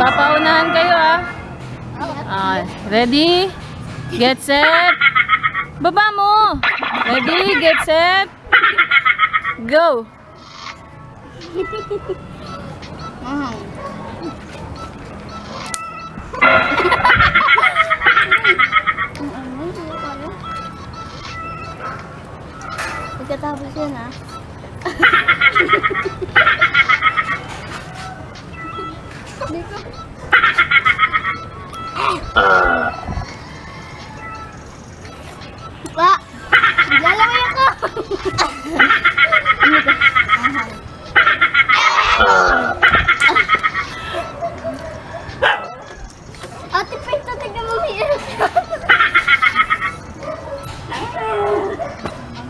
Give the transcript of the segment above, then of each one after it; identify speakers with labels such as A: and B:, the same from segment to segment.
A: Papaunahan kayo ah. Ready? Get set. Baba mo. Ready? Get set. Go.
B: Pagkatapos yun ah. Dito. Wah! Lalaway ako! Ate Pinto, tignan mo hirap ka.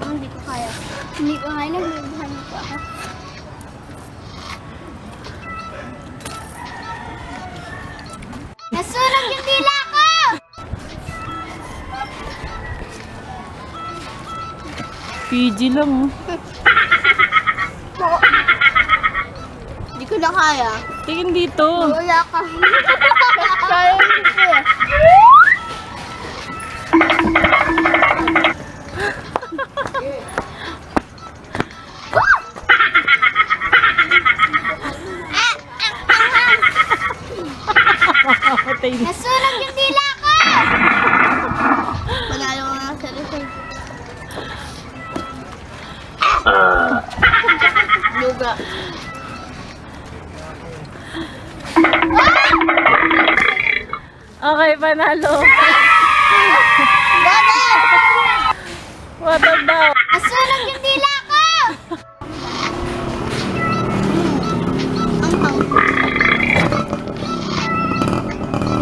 B: Hindi ko kaya. Hindi ko kaya. Nagbibuhan ko ako. Nasunog yung dila ko!
A: PG lang oh.
B: Hindi ko na kaya.
A: Tingin dito.
B: Wala ka. Kaya dito eh. Nasunog yung dila ko! Panalo ko nga sa reserve. Luga.
A: Okay, panalo.
B: Bakit?
A: Water daw.
B: Nasunog yung dila ko! Anghang.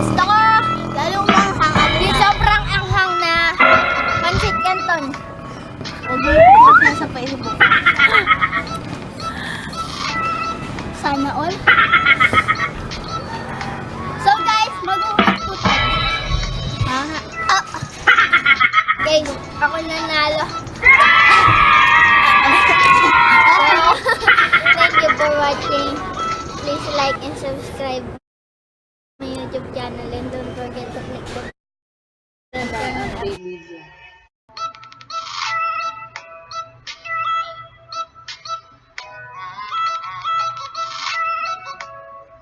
B: Gusto ko, lalong manghang. At di sobrang anghang na pancit canton. Huwag mo yung nasa Facebook. Sana all. So guys, mag-uwi po tayo. Guys, ako nanalo. Thank you for watching. Please like and subscribe my YouTube channel and don't forget to click the bell.